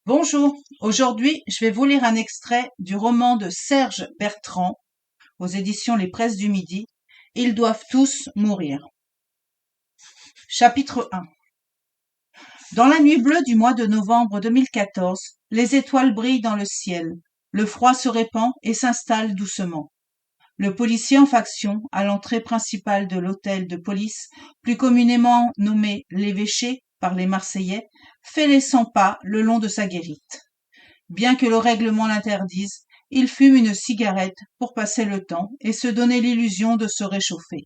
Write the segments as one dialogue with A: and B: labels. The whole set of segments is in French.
A: Bonjour, aujourd'hui je vais vous lire un extrait du roman de Serge Bertrand aux éditions Les Presses du Midi. Ils doivent tous mourir. Chapitre 1. Dans la nuit bleue du mois de novembre 2014, les étoiles brillent dans le ciel. Le froid se répand et s'installe doucement. Le policier en faction, à l'entrée principale de l'hôtel de police, plus communément nommé l'évêché par les Marseillais, fait les 100 pas le long de sa guérite. Bien que le règlement l'interdise, il fume une cigarette pour passer le temps et se donner l'illusion de se réchauffer.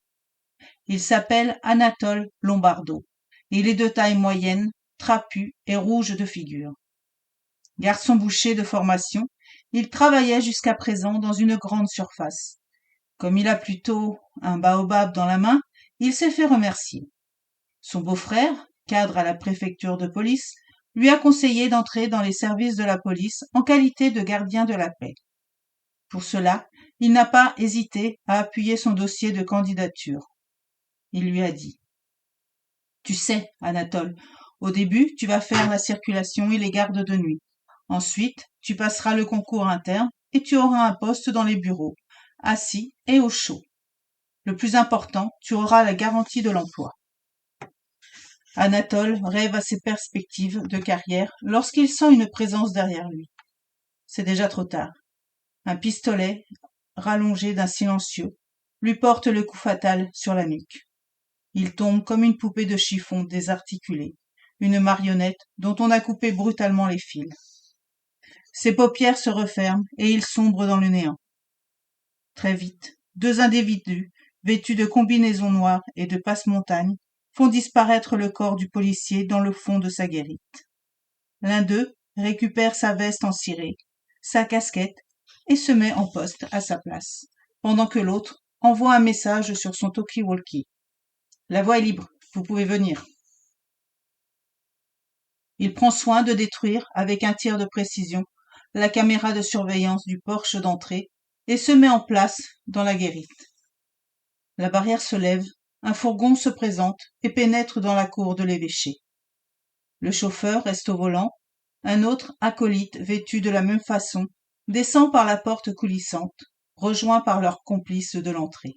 A: Il s'appelle Anatole Lombardo. Il est de taille moyenne, trapu et rouge de figure. Garçon boucher de formation, il travaillait jusqu'à présent dans une grande surface. Comme il a plutôt un baobab dans la main, il s'est fait remercier. Son beau-frère, cadre à la préfecture de police, lui a conseillé d'entrer dans les services de la police en qualité de gardien de la paix. Pour cela, il n'a pas hésité à appuyer son dossier de candidature. Il lui a dit : « Tu sais, Anatole, au début, tu vas faire la circulation et les gardes de nuit. Ensuite, tu passeras le concours interne et tu auras un poste dans les bureaux, assis et au chaud. Le plus important, tu auras la garantie de l'emploi. » Anatole rêve à ses perspectives de carrière lorsqu'il sent une présence derrière lui. C'est déjà trop tard. Un pistolet, rallongé d'un silencieux, lui porte le coup fatal sur la nuque. Il tombe comme une poupée de chiffon désarticulée, une marionnette dont on a coupé brutalement les fils. Ses paupières se referment et il sombre dans le néant. Très vite, deux individus, vêtus de combinaisons noires et de passe-montagne, font disparaître le corps du policier dans le fond de sa guérite. L'un d'eux récupère sa veste en ciré, sa casquette, et se met en poste à sa place, pendant que l'autre envoie un message sur son talkie-walkie. « La voie est libre, vous pouvez venir. » Il prend soin de détruire, avec un tir de précision, la caméra de surveillance du porche d'entrée et se met en place dans la guérite. La barrière se lève, un fourgon se présente et pénètre dans la cour de l'évêché. Le chauffeur reste au volant, un autre acolyte vêtu de la même façon descend par la porte coulissante, rejoint par leurs complices de l'entrée.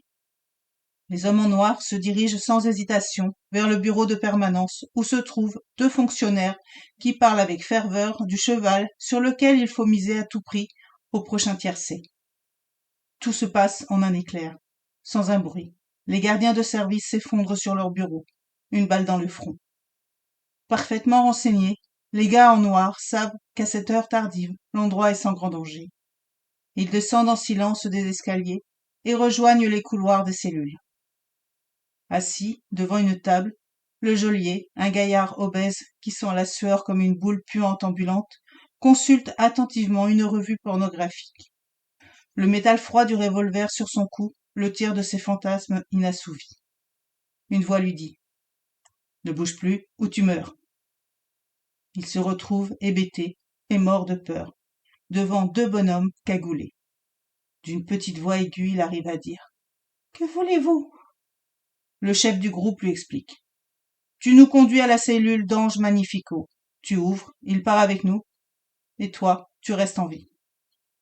A: Les hommes en noir se dirigent sans hésitation vers le bureau de permanence où se trouvent deux fonctionnaires qui parlent avec ferveur du cheval sur lequel il faut miser à tout prix au prochain tiercé. Tout se passe en un éclair, sans un bruit. Les gardiens de service s'effondrent sur leur bureau, une balle dans le front. Parfaitement renseignés, les gars en noir savent qu'à cette heure tardive, l'endroit est sans grand danger. Ils descendent en silence des escaliers et rejoignent les couloirs des cellules. Assis, devant une table, le geôlier, un gaillard obèse qui sent la sueur comme une boule puante ambulante, consulte attentivement une revue pornographique. Le métal froid du revolver sur son cou le tire de ses fantasmes inassouvis. Une voix lui dit : « Ne bouge plus ou tu meurs. » Il se retrouve hébété et mort de peur, devant deux bonhommes cagoulés. D'une petite voix aiguë, il arrive à dire : « Que voulez-vous ? » Le chef du groupe lui explique : « Tu nous conduis à la cellule d'Ange Magnifico. Tu ouvres, il part avec nous, et toi, tu restes en vie. »«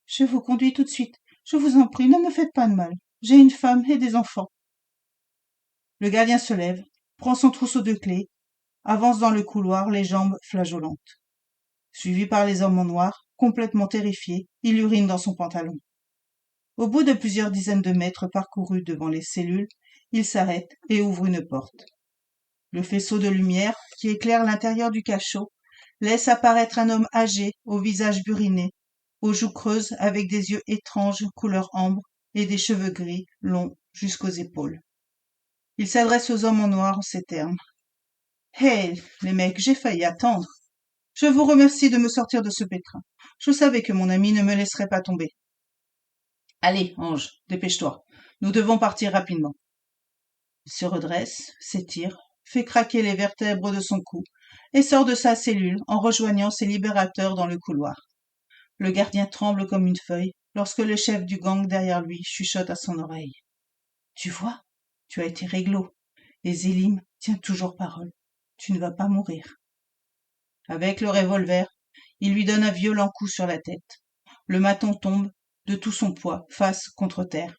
A: Je vous conduis tout de suite. Je vous en prie, ne me faites pas de mal. J'ai une femme et des enfants. » Le gardien se lève, prend son trousseau de clés, avance dans le couloir, les jambes flageolantes. Suivi par les hommes en noir, complètement terrifiés, il urine dans son pantalon. Au bout de plusieurs dizaines de mètres parcourus devant les cellules, il s'arrête et ouvre une porte. Le faisceau de lumière, qui éclaire l'intérieur du cachot, laisse apparaître un homme âgé, au visage buriné, aux joues creuses avec des yeux étranges couleur ambre et des cheveux gris longs jusqu'aux épaules. Il s'adresse aux hommes en noir en ces termes : « Hey, les mecs, j'ai failli attendre. Je vous remercie de me sortir de ce pétrin. Je savais que mon ami ne me laisserait pas tomber. Allez, Ange, dépêche-toi. Nous devons partir rapidement. » Il se redresse, s'étire, fait craquer les vertèbres de son cou et sort de sa cellule en rejoignant ses libérateurs dans le couloir. Le gardien tremble comme une feuille lorsque le chef du gang derrière lui chuchote à son oreille : « Tu vois, tu as été réglo, et Zélim tient toujours parole. Tu ne vas pas mourir. » Avec le revolver, Il lui donne un violent coup sur la tête. Le maton tombe de tout son poids, face contre terre.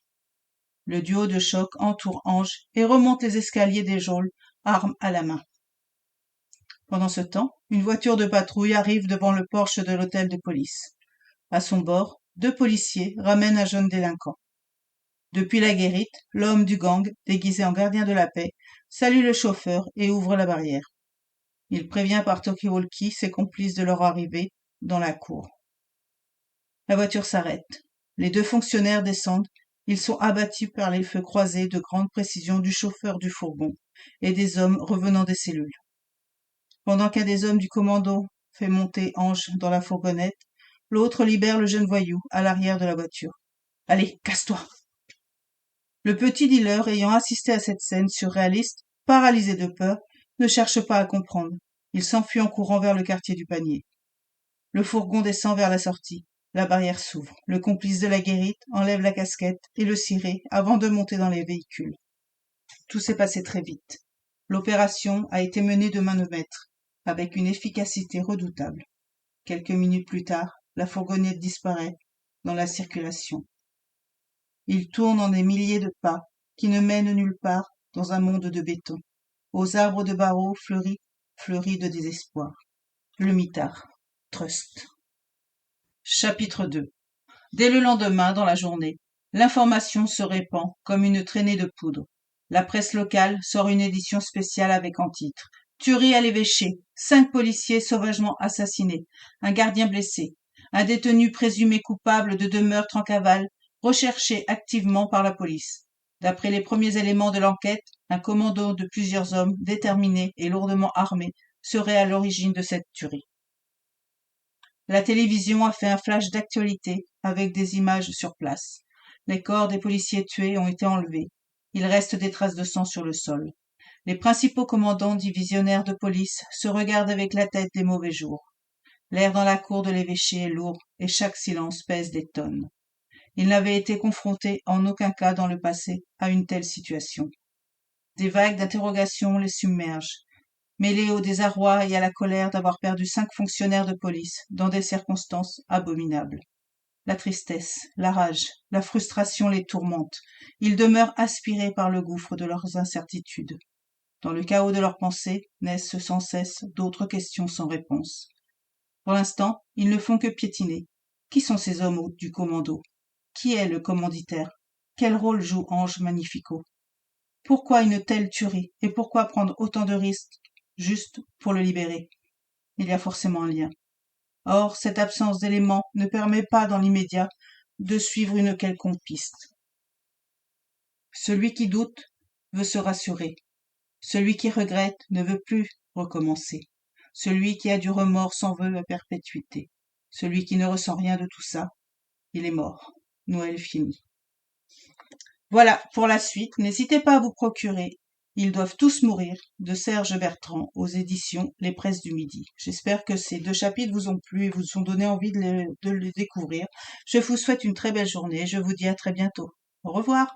A: Le duo de choc entoure Ange et remonte les escaliers des geôles, arme à la main. Pendant ce temps, une voiture de patrouille arrive devant le porche de l'hôtel de police. À son bord, 2 policiers ramènent un jeune délinquant. Depuis la guérite, l'homme du gang, déguisé en gardien de la paix, salue le chauffeur et ouvre la barrière. Il prévient par talkie-walkie ses complices de leur arrivée dans la cour. La voiture s'arrête. Les 2 fonctionnaires descendent. Ils sont abattus par les feux croisés de grande précision du chauffeur du fourgon et des hommes revenant des cellules. Pendant qu'un des hommes du commando fait monter Ange dans la fourgonnette, l'autre libère le jeune voyou à l'arrière de la voiture. « Allez, casse-toi !» Le petit dealer, ayant assisté à cette scène surréaliste, paralysé de peur, ne cherche pas à comprendre. Il s'enfuit en courant vers le quartier du Panier. Le fourgon descend vers la sortie. La barrière s'ouvre. Le complice de la guérite enlève la casquette et le ciré avant de monter dans les véhicules. Tout s'est passé très vite. L'opération a été menée de main de maître, avec une efficacité redoutable. Quelques minutes plus tard, la fourgonnette disparaît dans la circulation. Il tourne en des milliers de pas qui ne mènent nulle part dans un monde de béton, aux arbres de barreaux fleuris de désespoir. Le mitard. Trust. Chapitre 2. Dès le lendemain, dans la journée, l'information se répand comme une traînée de poudre. La presse locale sort une édition spéciale avec en titre « Tuerie à l'évêché, 5 policiers sauvagement assassinés, un gardien blessé, un détenu présumé coupable de 2 meurtres en cavale, recherché activement par la police. D'après les premiers éléments de l'enquête, un commando de plusieurs hommes déterminés et lourdement armés serait à l'origine de cette tuerie. » La télévision a fait un flash d'actualité avec des images sur place. Les corps des policiers tués ont été enlevés. Il reste des traces de sang sur le sol. Les principaux commandants divisionnaires de police se regardent avec la tête des mauvais jours. L'air dans la cour de l'évêché est lourd et chaque silence pèse des tonnes. Ils n'avaient été confrontés en aucun cas dans le passé à une telle situation. Des vagues d'interrogations les submergent, mêlés au désarroi et à la colère d'avoir perdu 5 fonctionnaires de police dans des circonstances abominables. La tristesse, la rage, la frustration les tourmentent. Ils demeurent aspirés par le gouffre de leurs incertitudes. Dans le chaos de leurs pensées naissent sans cesse d'autres questions sans réponse. Pour l'instant, ils ne font que piétiner. Qui sont ces hommes du commando? Qui est le commanditaire? Quel rôle joue Ange Magnifico? Pourquoi une telle tuerie et pourquoi prendre autant de risques juste pour le libérer? Il y a forcément un lien. Or, cette absence d'éléments ne permet pas dans l'immédiat de suivre une quelconque piste. Celui qui doute veut se rassurer. Celui qui regrette ne veut plus recommencer. Celui qui a du remords s'en veut à perpétuité. Celui qui ne ressent rien de tout ça, il est mort. Noël fini. Voilà pour la suite. N'hésitez pas à vous procurer Ils doivent tous mourir de Serge Bertrand aux éditions Les Presses du Midi. J'espère que ces 2 chapitres vous ont plu et vous ont donné envie de les découvrir. Je vous souhaite une très belle journée. Je vous dis à très bientôt. Au revoir.